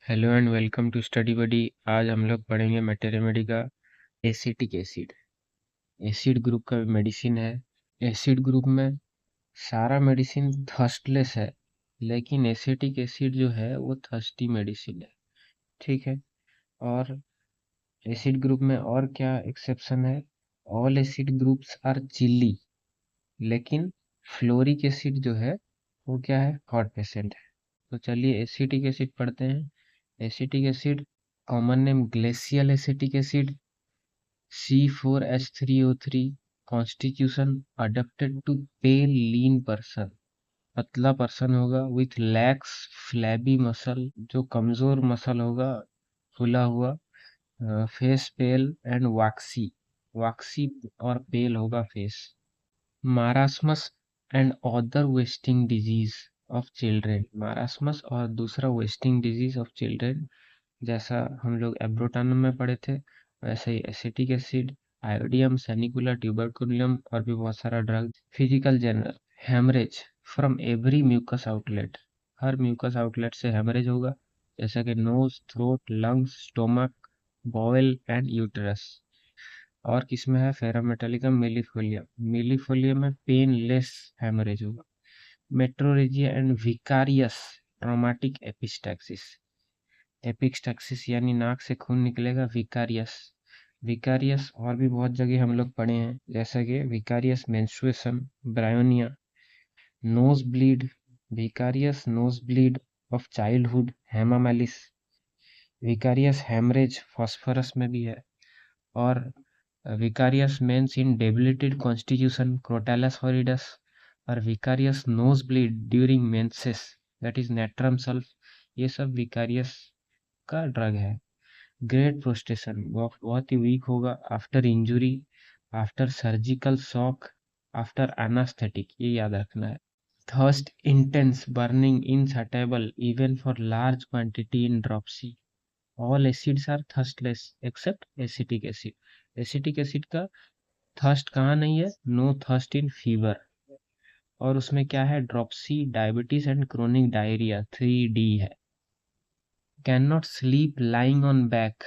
Hello and welcome to study buddy. आज हम लोग पढ़ेंगे मेटेरेमेडी का एसिटिक एसिड। एसिड ग्रुप का मेडिसिन है। एसिड ग्रुप में सारा मेडिसिन थर्स्टलेस है, लेकिन एसिटिक एसिड जो है वो थर्स्टी मेडिसिन है। ठीक है। और एसिड ग्रुप में और क्या एक्सेप्शन है? All acid groups are chilly, लेकिन फ्लोरिक एसिड जो है वो क्या है? हॉट पेशेंट है। तो चलिए एसिटिक एसिड पढ़ते हैं। Acetic acid common name glacial acetic acid, C4H3O3। Constitution adapted to pale lean person, पतला पर्सन होगा विथ लैक्स फ्लैबी मसल, जो कमजोर मसल होगा, फुला हुआ। फेस पेल एंड वैक्सी, वैक्सी और पेल होगा face. मारास्मस and other wasting disease of children, मारास्मस और दूसरा वेस्टिंग डिजीज ऑफ चिल्ड्रेन, जैसा हम लोग एब्रोटानम में पढ़े थे वैसे ही acetic acid, iodium, Sanicula, tuberculum और भी बहुत सारा drug. Physical general haemorrhage from every mucus outlet, हर म्यूकस आउटलेट से हेमरेज होगा, जैसा कि nose, throat, lungs, stomach, bowel and uterus. और किसमें है? फेरामेटालिकम मिलीफोलियम, मिलीफोलियम में पेनलेस हेमरेज होगा। Metrorrhagia and vicarious traumatic epistaxis, epistaxis यानी नाक से खून निकलेगा, विकारियस। विकारियस और भी बहुत जगह हम लोग पढ़े हैं, जैसा कि vicarious menstruation, Bryonia, nose bleed, vicarious nose bleed of childhood, Hamamelis, vicarious haemorrhage phosphorus में भी है। और vicarious menses in debilitated constitution, Crotalus horridus. और vicarious nose bleed during menses, that is natrum sulph. ये सब विकारियस का drug है। Great prostration बहुत ही वीक होगा after injury, after surgical shock, after anaesthetic, ये याद रखना है। Thirst intense burning insatiable even for large quantity in dropsy. All acids are thirstless except acetic acid. Acetic acid का थर्स्ट कहाँ नहीं है? No thirst in fever. और उसमें क्या है? Dropsy, diabetes and chronic diarrhoea, 3D है। Can not sleep lying on back,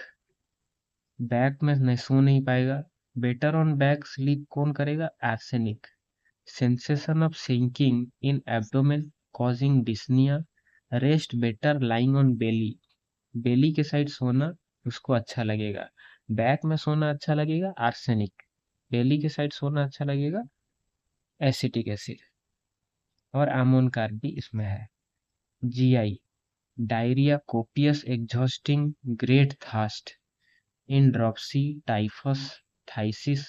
back में नहीं सो नहीं पाएगा। बेटर ऑन बैक स्लीप कौन करेगा? Arsenic. Sensation of sinking in abdomen causing dyspnoea, rest better lying on belly, belly के side सोना उसको अच्छा लगेगा। बैक में सोना अच्छा लगेगा, आर्सेनिक। बेली के साइड सोना अच्छा लगेगा, एसिटिक एसिड। और अमोन कार्ब भी इसमें है। GI diarrhoea, copious exhausting, great thirst in dropsy, typhus, phthisis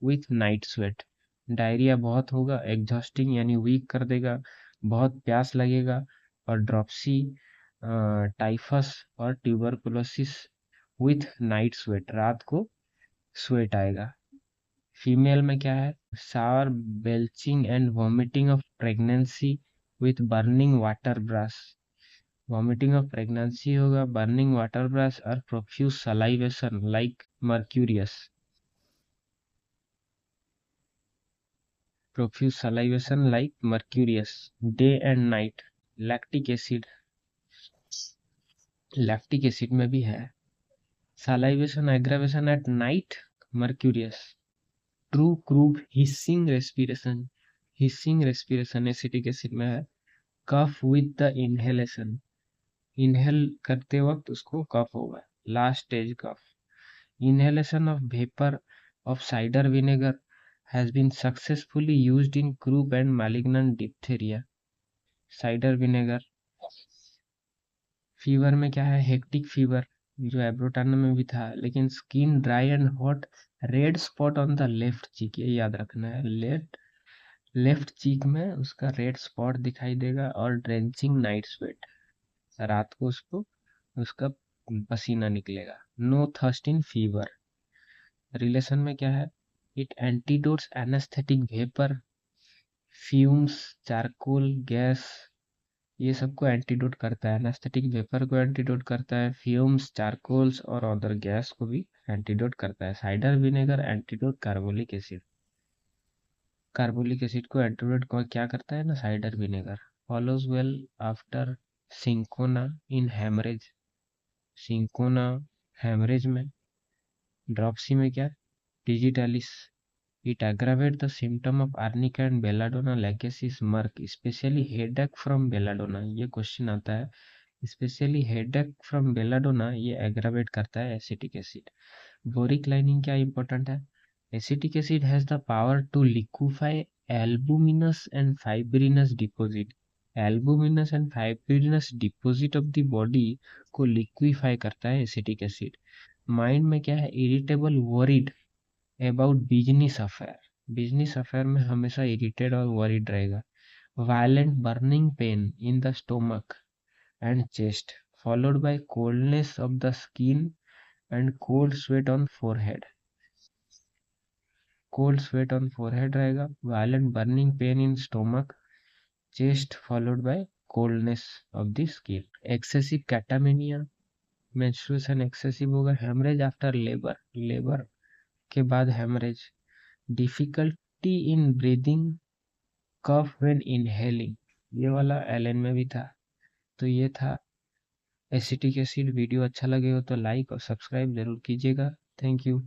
with night sweat. Diarrhoea बहुत होगा, एग्जॉस्टिंग यानी वीक कर देगा, बहुत प्यास लगेगा। और ड्रॉपसी, टाइफस और ट्यूबरकुलोसिस विथ नाइट स्वेट, रात को स्वेट आएगा। फीमेल में क्या है? Sour belching and vomiting of pregnancy with burning water brash, vomiting of pregnancy होगा, बर्निंग वाटर ब्रश और profuse salivation like mercurius, profuse salivation like mercurius. Day and night lactic acid, lactic acid में भी है। Salivation aggravation at night, mercurius. True croup hissing respiration, hissing respiration acetic acid में है। कफ with the inhalation, inhale करते वक्त उसको कफ होगा, last stage cough. Inhalation of vapor of cider vinegar has been successfully used in croup and malignant diphtheria. Cider vinegar। Fever में क्या है? Hectic fever, जो एब्रोटानम में भी था, लेकिन skin dry and hot, red spot on the left cheek, ये याद रखना है। लेफ्ट चीक में उसका रेड स्पॉट दिखाई देगा। और ड्रेंचिंग नाइट स्वेट, रात को उसको उसका पसीना निकलेगा। No thirst in fever. Relation में क्या है? It antidotes anaesthetic vapour, fumes, charcoal gas, ये सबको एंटीडोट करता है। एनेस्थेटिक वेपर को एंटीडोट करता है, फ्यूम्स, चारकोल्स और अदर गैस को भी एंटीडोट करता है। Cider vinegar antidote carbolic acid, carbolic acid को एंटीडोट क्या करता है ना? Cider vinegar. Follows well after cinchona in haemorrhage, cinchona haemorrhage में, ड्रॉप्सी में क्या digitalis. It aggravate the symptom of arnica and belladonna lachesis murk, especially headache from belladonna। ये question आता है, स्पेशली हेडेक फ्रॉम बेलाडोना ये aggravate करता है acetic acid. Boric lining क्या इंपॉर्टेंट है, acetic acid has the power to liquefy albuminous and fibrinous deposit. Albuminous and fibrinous deposit of the body को liquefy करता है एसिटिक एसिड। माइंड में क्या है, irritable worried about business affair में हमेशा इरिटेड और वरीड रहेगा। Violent burning pain in the stomach and chest followed by coldness of the skin and cold sweat on forehead रहेगा। violent burning pain in stomach chest followed by coldness of the skin। excessive catamenia menstruation excessive होगा। hemorrhage after labor के बाद hemorrhage। difficulty in breathing cough when inhaling, ये वाला Elon में भी था। तो ये था एसिटिक एसिड। वीडियो अच्छा लगे हो तो लाइक और सब्सक्राइब जरूर कीजिएगा। Thank you.